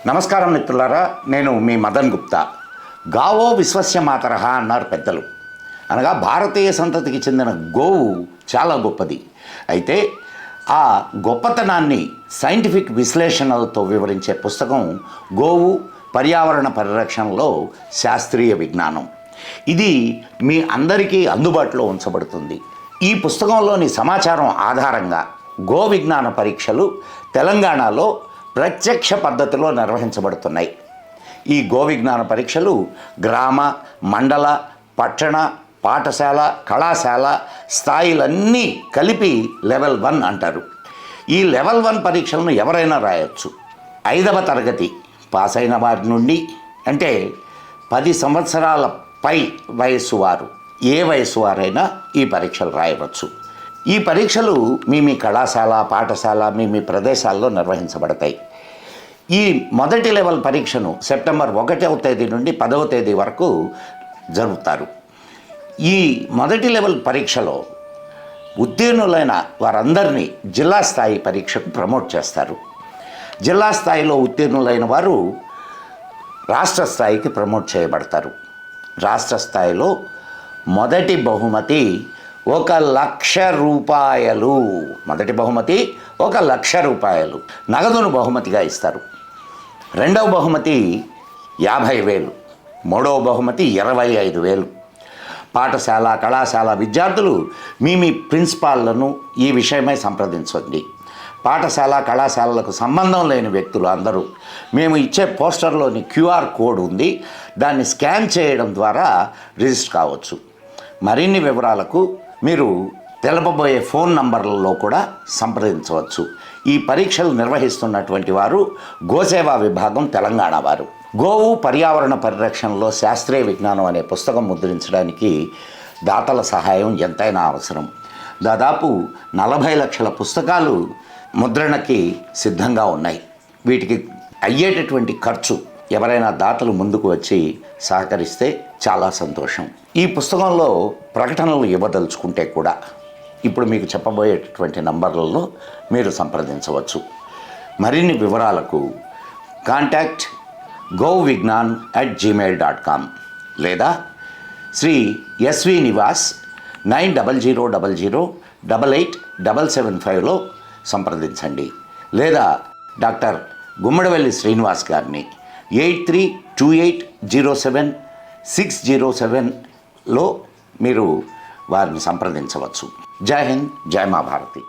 నమస్కారం మిత్రులారా, నేను మీ మదన్ గుప్తా. గావో విశ్వస్య మాతరః అన్నారు పెద్దలు. అనగా భారతీయ సంతతికి చెందిన గోవు చాలా గొప్పది. అయితే ఆ గొప్పతనాన్ని సైంటిఫిక్ విశ్లేషణలతో వివరించే పుస్తకం గోవు పర్యావరణ పరిరక్షణలో శాస్త్రీయ విజ్ఞానం. ఇది మీ అందరికీ అందుబాటులో ఉంచబడుతుంది. ఈ పుస్తకంలోని సమాచారం ఆధారంగా గో విజ్ఞాన పరీక్షలు తెలంగాణలో ప్రత్యక్ష పద్ధతిలో నిర్వహించబడుతున్నాయి. ఈ గో విజ్ఞాన పరీక్షలు గ్రామ, మండల, పట్టణ, పాఠశాల, కళాశాల స్థాయిలన్నీ కలిపి లెవెల్ 1 అంటారు. ఈ లెవెల్ 1 పరీక్షలను ఎవరైనా రాయొచ్చు. 5వ తరగతి పాస్ అయిన వారి నుండి, అంటే 10 సంవత్సరాల పై వయస్సు వారు, ఏ వయస్సు వారైనా ఈ పరీక్షలు రాయవచ్చు. ఈ పరీక్షలు మీ కళాశాల, పాఠశాల, మీ ప్రదేశాల్లో నిర్వహించబడతాయి. ఈ మొదటి లెవెల్ పరీక్షను సెప్టెంబర్ 1వ తేదీ నుండి 10వ తేదీ వరకు జరుపుతారు. ఈ మొదటి లెవెల్ పరీక్షలో ఉత్తీర్ణులైన వారందరినీ జిల్లా స్థాయి పరీక్షకు ప్రమోట్ చేస్తారు. జిల్లా స్థాయిలో ఉత్తీర్ణులైన వారు రాష్ట్ర స్థాయికి ప్రమోట్ చేయబడతారు. రాష్ట్ర స్థాయిలో మొదటి బహుమతి 1,00,000 రూపాయలు. మొదటి బహుమతి 1,00,000 రూపాయలు నగదును బహుమతిగా ఇస్తారు. రెండవ బహుమతి 50,000, మూడవ బహుమతి 25,000. పాఠశాల, కళాశాల విద్యార్థులు మీ ప్రిన్సిపాల్లను ఈ విషయమై సంప్రదించండి. పాఠశాల, కళాశాలలకు సంబంధం లేని వ్యక్తులు అందరూ మేము ఇచ్చే పోస్టర్లోని QR కోడ్ ఉంది, దాన్ని స్కాన్ చేయడం ద్వారా రిజిస్టర్ కావచ్చు. మరిన్ని వివరాలకు మీరు తెలపబోయే ఫోన్ నంబర్లలో కూడా సంప్రదించవచ్చు. ఈ పరీక్షలు నిర్వహిస్తున్నటువంటి వారు గోసేవా విభాగం, తెలంగాణ వారు. గోవు పర్యావరణ పరిరక్షణలో శాస్త్రీయ విజ్ఞానం అనే పుస్తకం ముద్రించడానికి దాతల సహాయం ఎంతైనా అవసరం. దాదాపు 40 లక్షల పుస్తకాలు ముద్రణకి సిద్ధంగా ఉన్నాయి. వీటికి అయ్యేటటువంటి ఖర్చు ఎవరైనా దాతలు ముందుకు వచ్చి సహకరిస్తే చాలా సంతోషం. ఈ పుస్తకంలో ప్రకటనలు ఇవ్వదలుచుకుంటే కూడా ఇప్పుడు మీకు చెప్పబోయేటటువంటి నంబర్లలో మీరు సంప్రదించవచ్చు. మరిన్ని వివరాలకు కాంటాక్ట్ govignan@gmail.com లేదా శ్రీ SV నివాస్ 9000887775లో సంప్రదించండి. లేదా డాక్టర్ గుమ్మడివెల్లి శ్రీనివాస్ గారిని 832807-607లో మీరు వారిని సంప్రదించవచ్చు. జై హింద్, జై మా భారతి.